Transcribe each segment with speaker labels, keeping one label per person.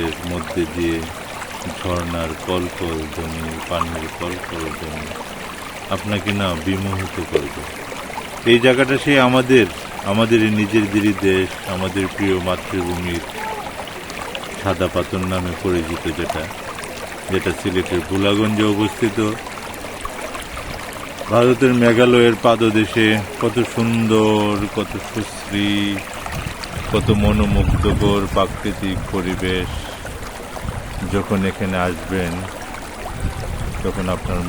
Speaker 1: এর মধ্যে দিয়ে ঝর্ণার কলকল ধ্বনি, পানির কলকল ধ্বনি আপনাকে না বিমোহিত করবে। এই জায়গাটা সেই আমাদের নিজেদেরই দেশ, আমাদের প্রিয় মাতৃভূমির সাদা পাথর নামে পরিচিত, যেটা সিলেটের ভোলাগঞ্জে অবস্থিত। ভারতের মেঘালয়ের পাদদেশে কত সুন্দর, কত সুশ্রী, কত মনোমুগ্ধকর প্রাকৃতিক পরিবেশ। যখন এখানে আসবেন তখন আপনার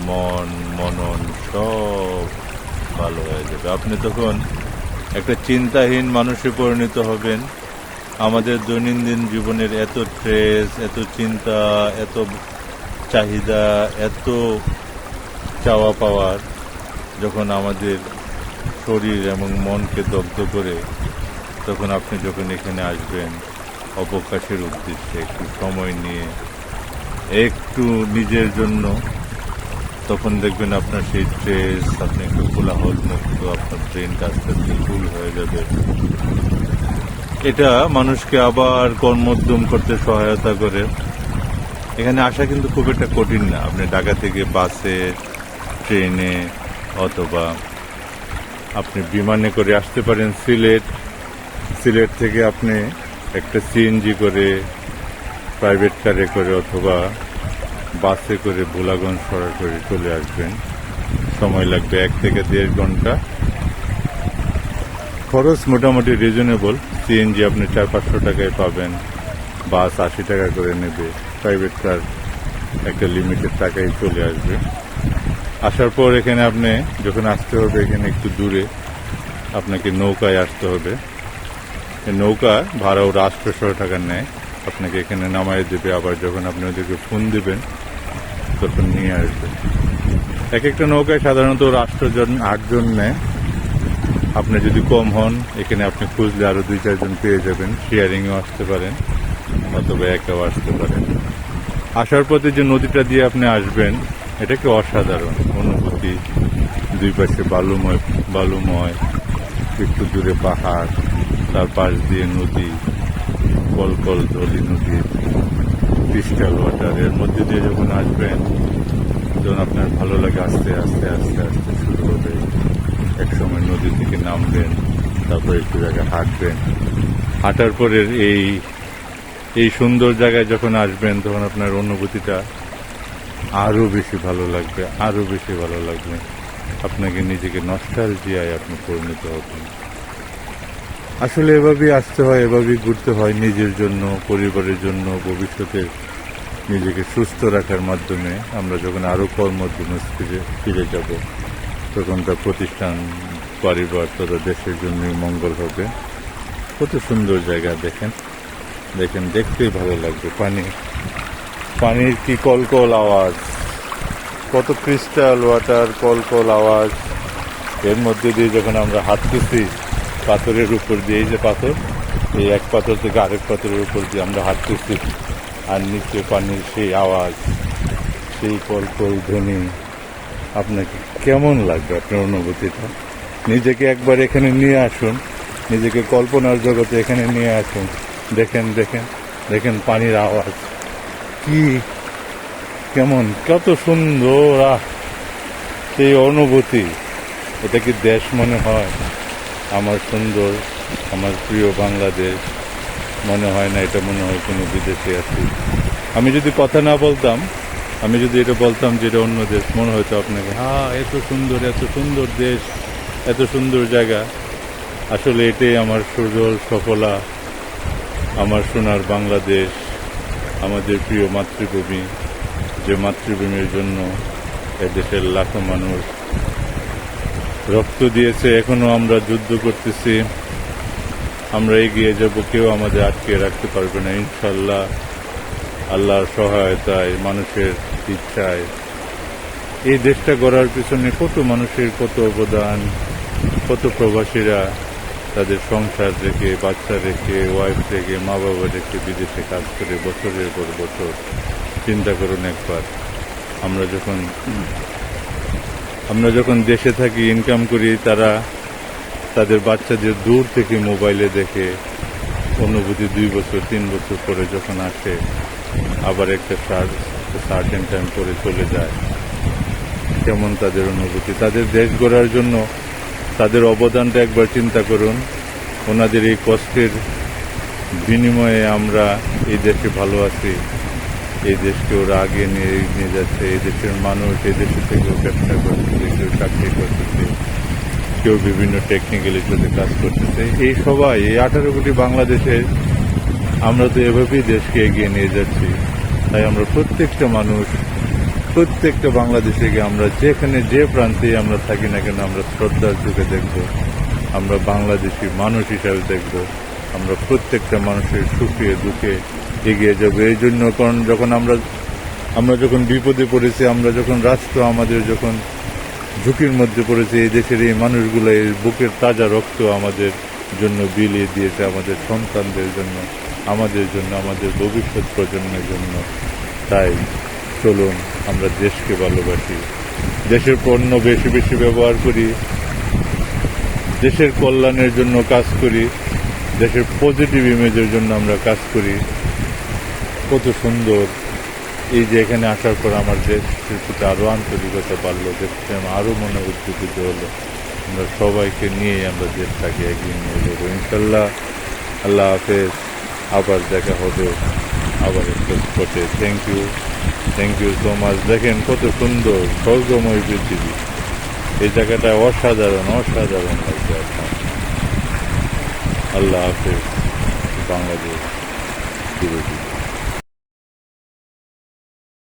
Speaker 1: মনন সব ভালো হয়ে যাবে। আপনি তখন একটা চিন্তাহীন মানুষে পরিণত হবেন। আমাদের দৈনন্দিন জীবনের এত স্ট্রেস, এত চিন্তা, এত চাহিদা, এত চাওয়া পাওয়ার যখন আমাদের শরীর এবং মনকে দগ্ধ করে, তখন আপনি যখন এখানে আসবেন অবকাশের উদ্দেশ্যে একটু সময় নিয়ে, একটু নিজের জন্য, তখন দেখবেন আপনার সেই স্ট্রেস, আপনি একটু কোলাহল মুক্ত, আপনার ব্রেনটা আস্তে আস্তে ফুল হয়ে যাবে। এটা মানুষকে আবার কর্মোদ্যম করতে সহায়তা করে। এখানে আসা কিন্তু খুব একটা কঠিন না। আপনি ঢাকা থেকে বাসে, ট্রেনে অথবা আপনি বিমানে করে আসতে পারেন সিলেট থেকে আপনি একটা সিএনজি করে, প্রাইভেট কারে করে অথবা বাসে করে ভোলাগঞ্জ সরাসরি চলে আসবেন। সময় লাগবে 1 থেকে 1.5 ঘন্টা। খরচ মোটামুটি রিজনেবল। সিএনজি আপনি 400-500 টাকায় পাবেন, বাস 80 টাকা করে নেবে, প্রাইভেট কার একটা লিমিটেড টাকায় চলে আসবে। আসার পর এখানে আপনি যখন আসতে হবে, এখানে একটু দূরে আপনাকে নৌকায় আসতে হবে। এই নৌকা ভাড়াও 800 টাকা নেয়, আপনাকে এখানে নামাই দেবে। আবার যখন আপনি ওদেরকে ফোন দেবেন তখন নিয়ে আসবে। এক একটা নৌকায় সাধারণত 8 জন নেয়। আপনি যদি কম হন, এখানে আপনি খুঁজলে আরো 2-4 জন পেয়ে যাবেন। শেয়ারিংও আসতে পারেন অথবা একাও আসতে পারেন। আসার পথে যে নদীটা দিয়ে আপনি আসবেন, এটা কি অসাধারণ অনুভূতি। দুই পাশে বালুময়, একটু দূরে পাহাড়, তার পাশ দিয়ে নদী, কলকল ধলি নদীর ক্রিস্টাল ওয়াটার। এর মধ্যে দিয়ে যখন আসবেন তখন আপনার ভালো লাগে। আস্তে আস্তে আস্তে আস্তে শুরু হবে। এক সময় নদী থেকে নামবেন, তারপর একটু জায়গায় হাঁটবেন। হাঁটার পরে এই সুন্দর জায়গায় যখন আসবেন তখন আপনার অনুভূতিটা আরো বেশি ভালো লাগবে, আরো বেশি ভালো লাগবে। আপনাকে নিজেকে নস্টালজিয়ায় আপনি পরিণত হবেন। আসলে এভাবেই আসতে হয়, এভাবেই ঘুরতে হয়, নিজের জন্য, পরিবারের জন্য, ভবিষ্যতের নিজেকে সুস্থ রাখার মাধ্যমে। আমরা যখন আরো কর্মোদ্যমে ফিরে যাব, তখন তার প্রতিষ্ঠান, পরিবার তথা দেশের জন্যই মঙ্গল হবে। কত সুন্দর জায়গা দেখেন, দেখতেই ভালো লাগবে। পানির কি কলকল আওয়াজ, কত ক্রিস্টাল ওয়াটার, কলকল আওয়াজ। এর মধ্যে দিয়ে যখন আমরা হাঁটতেছি পাথরের উপর দিয়ে, এই যে পাথর, এই এক পাথর থেকে আরেক পাথরের উপর দিয়ে আমরা হাঁটতেছি, আর নিচে পানির সেই আওয়াজ, সেই কলকল ধ্বনি, আপনাকে কেমন লাগবে? আপনার অনুভূতিটা নিজেকে একবার এখানে নিয়ে আসুন, নিজেকে কল্পনার জগতে এখানে নিয়ে আসুন। দেখেন পানির আওয়াজ কি, কেমন, কত সুন্দর সেই অনুভূতি। এটা কি দেশ মনে হয়? আমার সুন্দর, আমার প্রিয় বাংলাদেশ মনে হয় না, এটা মনে হয় কোনো বিদেশে আছি। আমি যদি কথা না বলতাম, আমি যদি এটা বলতাম যে এটা অন্য দেশ, মনে হয়তো আপনাকে এত সুন্দর দেশ, এত সুন্দর জায়গা। আসলে এটাই আমার সুজল সফলা, আমার সোনার বাংলাদেশ, আমাদের প্রিয় মাতৃভূমি, যে মাতৃভূমির জন্য এদেশের লাখো মানুষ রক্ত দিয়েছে। এখনো আমরা যুদ্ধ করতেছি, আমরা এগিয়ে যাব, কেউ আমাদের আটকে রাখতে পারবে না ইনশাল্লাহ। আল্লাহর সহায়তায়, মানুষের ইচ্ছায় এই দেশটা গড়ার পিছনে কত মানুষের কত অবদান, কত প্রবাসীরা তাদের সংসার রেখে, বাচ্চা রেখে, ওয়াইফ রেখে, মা বাবা রেখে বিদেশে কাজ করে বছরের পর বছর। চিন্তা করুন একবার, আমরা যখন দেশে থাকি, ইনকাম করি, তারা তাদের বাচ্চাদের দূর থেকে মোবাইলে দেখে, অনুভূতি 2 বছর 3 বছর পরে যখন আসে, আবার একটা সার্টেন টাইম পরে চলে যায়, কেমন তাদের অনুভূতি। তাদের দেশ গড়ার জন্য তাদের অবদানটা একবার চিন্তা করুন। ওনাদের এই কষ্টের বিনিময়ে আমরা এই দেশে ভালো আছি, এই দেশকে ওরা আগে নিয়ে যাচ্ছে। এই দেশের মানুষ এই দেশে থেকেও ব্যবসা করতেছে, কেউ চাকরি করতেছে, কেউ বিভিন্ন টেকনিক্যাল ইস্যুতে কাজ করতেছে। এই সবাই এই 18 কোটি বাংলাদেশের আমরা তো এভাবেই দেশকে এগিয়ে নিয়ে যাচ্ছি। তাই আমরা প্রত্যেকটা মানুষ, প্রত্যেকটা বাংলাদেশিকে আমরা যেখানে যে প্রান্তে আমরা থাকি না কেন, আমরা শ্রদ্ধার চোখে দেখব, আমরা বাংলাদেশি মানুষ হিসাবে দেখব। আমরা প্রত্যেকটা মানুষের সুখে দুঃখে এগিয়ে যাবো। এই জন্য কারণ যখন আমরা যখন বিপদে পড়েছি, আমরা যখন রাষ্ট্র আমাদের যখন ঝুঁকির মধ্যে পড়েছে, এই দেশের এই মানুষগুলো এই বুকের তাজা রক্ত আমাদের জন্য বিলিয়ে দিয়েছে, আমাদের সন্তানদের জন্য, আমাদের ভবিষ্যৎ প্রজন্মের জন্য। তাই চলুন আমরা দেশকে ভালোবাসি, দেশের পণ্য বেশি বেশি ব্যবহার করি, দেশের কল্যাণের জন্য কাজ করি, দেশের পজিটিভ ইমেজের জন্য আমরা কাজ করি। কত সুন্দর! এই যে এখানে আসার পর আমার দেশের প্রতি আরও আন্তরিকতা বাড়লো, দেশপ্রেম আরও মনে উদ্যোগিত হলো। আমরা সবাইকে নিয়ে আমরা দেশটাকে এগিয়ে নিয়ে যাবো ইনশাল্লাহ। আল্লাহ হাফেজ, আবার দেখা হবে আবার একটা স্পটে। Thank you so much. দেখেন কত সুন্দর স্বর্গময় পৃথিবী, এই জায়গাটা অসাধারণ লাগছে আপনার। আল্লাহ হাফেজ, বাংলাদেশ।